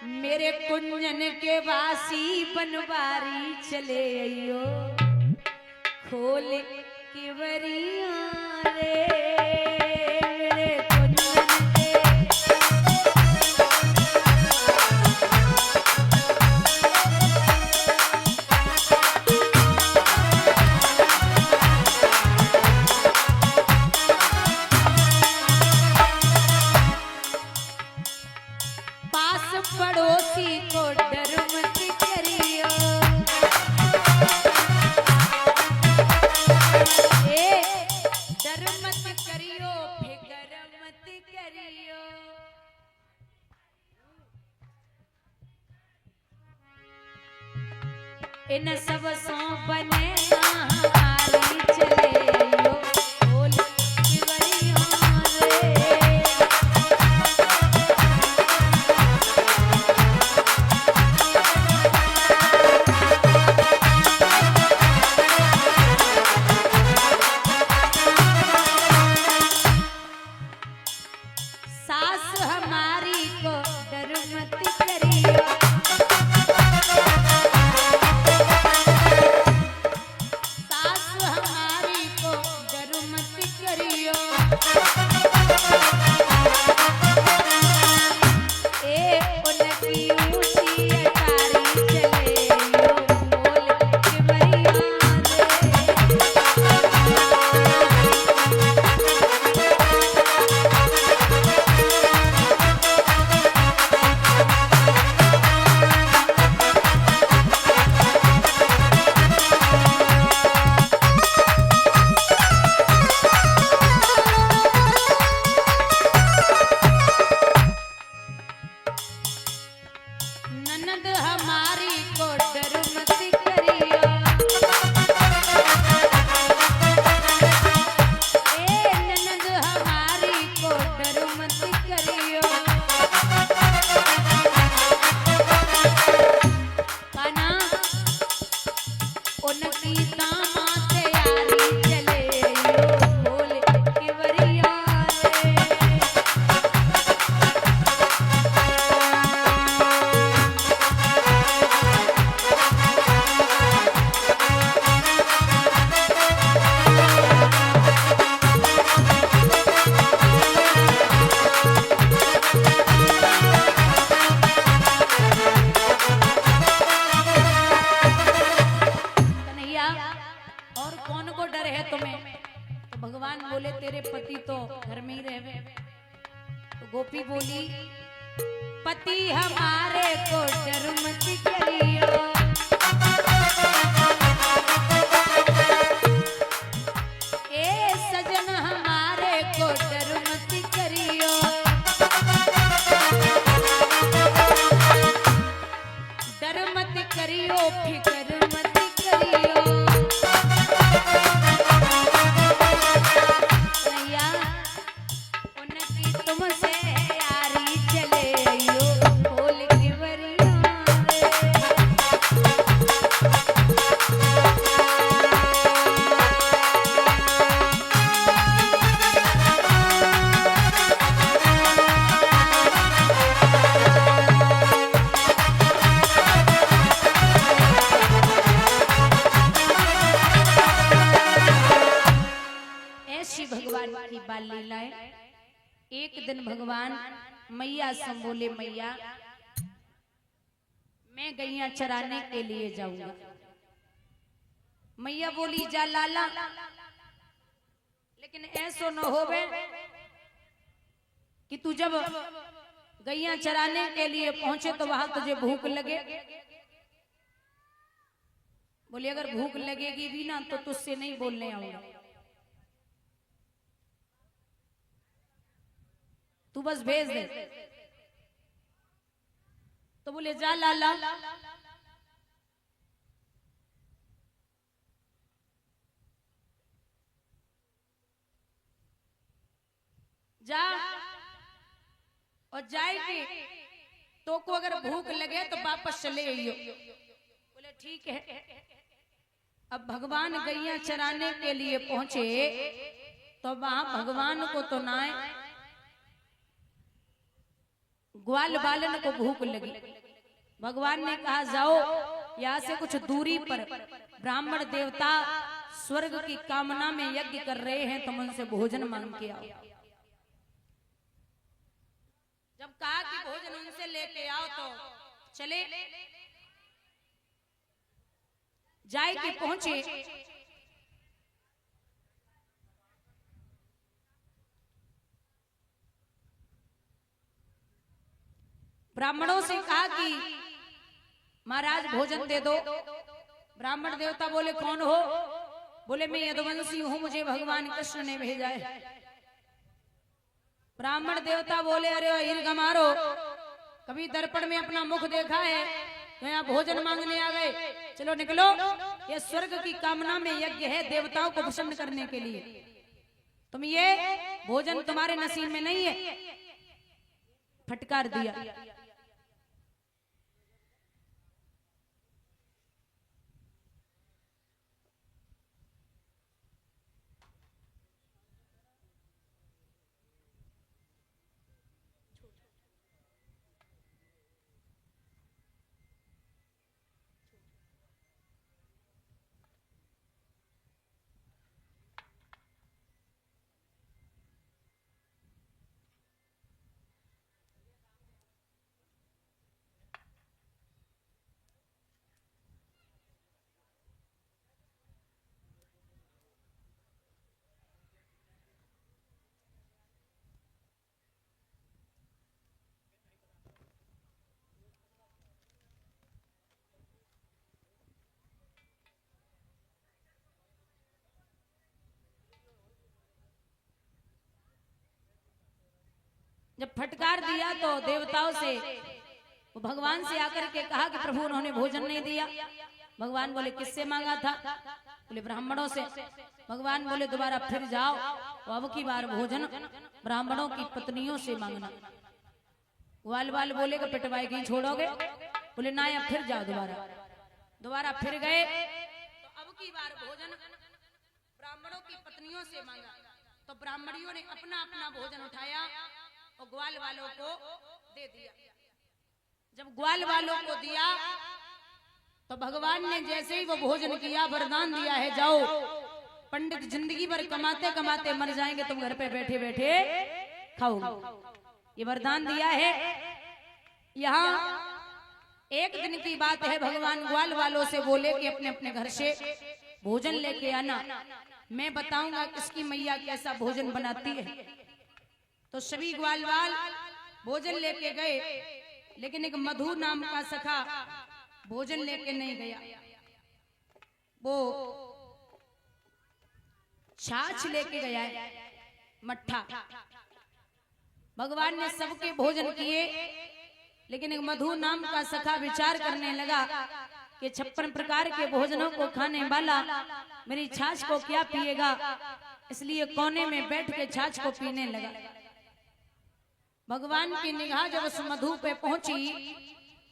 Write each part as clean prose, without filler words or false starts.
मेरे कुंजन के वासी बनवारी चले अयो खोल के बरिया रे मेरे कुंजन के पास पड़ोसी को डर मत करियो ए डर मत करियो फिकर मत करियो इन सब सो बने हमारी चले बोल की बरिया रे सास हमारी को डर मत करियो सास हमारी को डर मत करियो ए उनकी ऊंची अटारी चले बोल के बरिया रे ननद हमारी को डर मत करियो ए ननद हमारी को डर मत करियो काना उनकी दामा तैयारी चले बोल के बरिया रे कन्हैया और कौन को डर है तुम्हें तो भगवान बोले तेरे पति तो घर में ही रहे तो गोपी बोली पति हमारे को डर मत करियो ए सजन हमारे को डर मत करियो डर मत करियो फिकर मत करियो भैया उनकी तुमसे यारी चले अयो खोल की बरिया रे ऐसी भगवान की बाल लीलाएं एक दिन भगवान मैया से बोले मैया मैं गैया चराने के लिए जाऊंगा मैया बोली जा लाला लेकिन ऐसो न होवे कि तू जब गैया चराने के लिए पहुंचे तो वहां तुझे भूख लगे बोली अगर भूख लगेगी भी ना तो तुझसे नहीं बोलने आऊंगा तू बस भेज दे तो बोले जा लाला जा और जाएगी तो को अगर भूख लगे तो वापस चले आइयो बोले ठीक है अब भगवान गैया चराने के लिए पहुंचे तो वहां भगवान को तो ना ग्वाल बालन को भूख लगी। भगवान ने कहा जाओ यहाँ से कुछ दूरी पर ब्राह्मण देवता स्वर्ग की कामना में यज्ञ कर रहे हैं, तुम उनसे भोजन मांग के आओ। जब कहा कि भोजन उनसे लेके आओ तो चले जाए कि पहुंचे। ब्राह्मणों से कहा कि महाराज भोजन दे दो। ब्राह्मण देवता बोले कौन हो? बोले मैं यदुवंशी हूं, मुझे भगवान कृष्ण ने भेजा है। ब्राह्मण देवता बोले अरे हीर गमारो, कभी दर्पण में अपना मुख देखा है तो यहाँ भोजन मांगने आ गए? चलो निकलो, ये स्वर्ग की कामना में यज्ञ है देवताओं को प्रसन्न करने के लिए, तुम ये भोजन तुम्हारे नसीब में नहीं है। फटकार दिया। जब फटकार दिया तो देवताओं से, वो भगवान से आकर के कहा कि प्रभु उन्होंने भोजन नहीं दिया। भगवान बोले किससे मांगा था? बोले ब्राह्मणों से। भगवान बोले दोबारा फिर जाओ, अब की बार भोजन ब्राह्मणों की पत्नियों से मांगना। ग्वाल बाल बोले कि पिटवाएगी छोड़ोगे? बोले ना, या फिर जाओ दोबारा फिर गए तो अब की बार भोजन ब्राह्मणों की पत्नियों से मांगा। तो ब्राह्मणियों ने अपना अपना भोजन उठाया और ग्वाल वालों को दे दिया। जब ग्वाल वालों को दिया तो भगवान ने जैसे ही वो भोजन किया वरदान दिया है जाओ, पंडित जिंदगी भर कमाते कमाते मर जाएंगे, तुम घर पे बैठे बैठे खाओ। ये वरदान दिया है। यहाँ एक दिन की बात है, भगवान ग्वाल वालों से बोले कि अपने अपने घर से भोजन लेके आना, मैं बताऊंगा किसकी मैया कैसा भोजन बनाती है। तो सभी ग्वाल वाल भोजन लेके गए, लेकिन एक मधु नाम का सखा भोजन लेके नहीं गया, वो छाछ लेके गया है, मट्ठा। भगवान ने सबके भोजन किए, लेकिन एक मधु नाम का सखा विचार करने लगा कि 56 प्रकार के भोजनों को खाने वाला मेरी छाछ को क्या पिएगा, इसलिए कोने में बैठ के छाछ को पीने लगा। भगवान की निगाह जब उस मधु पे पहुंची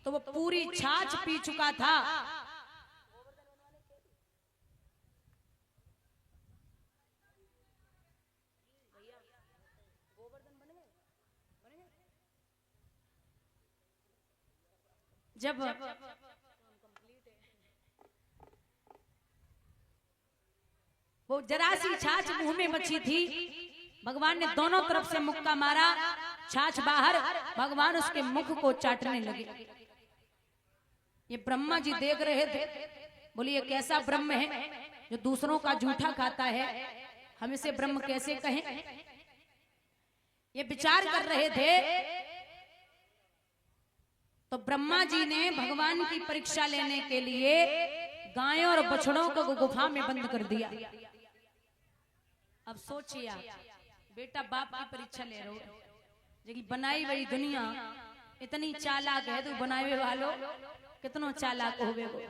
तो वो पूरी छाछ पी चुका था। जब वो जरा सी छाछ मुंह में बची थी, भगवान ने दोनों तरफ से मुक्का मारा, छाछ बाहर, भगवान उसके मुख को चाटने लगे। ये ब्रह्मा जी देख रहे थे, बोले ये कैसा ब्रह्म है जो दूसरों का जूठा खाता है, हम इसे ब्रह्म कैसे कहें। ये विचार कर रहे थे तो ब्रह्मा जी ने भगवान की परीक्षा लेने के लिए गायों और बछड़ों को गुफा में बंद कर दिया। अब सोचिए आप, बेटा बाप की परीक्षा ले रहे हो, लेकिन बनाई हुई दुनिया इतनी चालाक है, तो बनाए वालों कितनो चालाक होवे वो।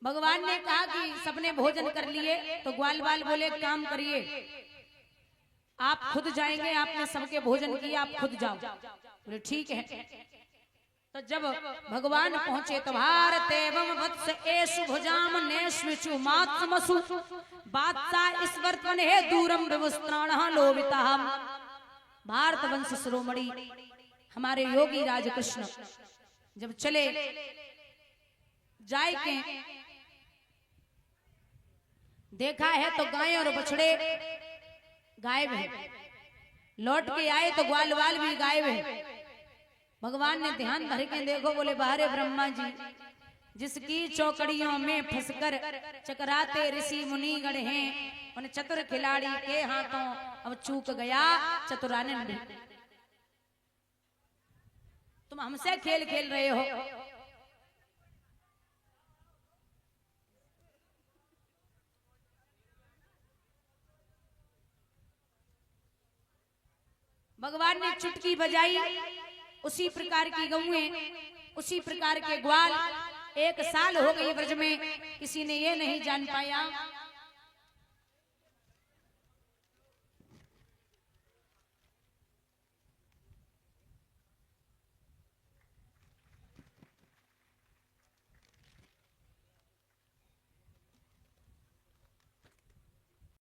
भगवान ने कहा कि सबने भोजन कर लिए, तो ग्वाल बाल बोले काम करिए, आप खुद जाएंगे, आपने सबके भोजन किया, आप खुद जाओ। बोले ठीक है। तो जब भगवान पहुंचे तो भारत एवं वत्स एषु भुजाम नेष्विचु मात्मसु बादशा ईश्वरत्वन है दूरम विवस्त्राणः लोभितः। भारत वंश शिरोमणि हमारे योगी राज कृष्ण जब चले जाए के देखा है तो गाय और बछड़े गायब है, लौट के आए तो ग्वाल वाल भी गायब है। भगवान ने ध्यान धर के देखो, बोले बाहरे ब्रह्मा जी, जिसकी चौकड़ियों में फंसकर चकराते ऋषि मुनि गण हैं, उन चतुर खिलाड़ी के हाथों अब चूक गया चतुरानंद। तुम हमसे खेल खेल रहे हो। भगवान ने चुटकी बजाई, उसी प्रकार की गऊएं, उसी प्रकार के ग्वाल। 1 साल हो गई ब्रज में, किसी ने ये नहीं जान पाया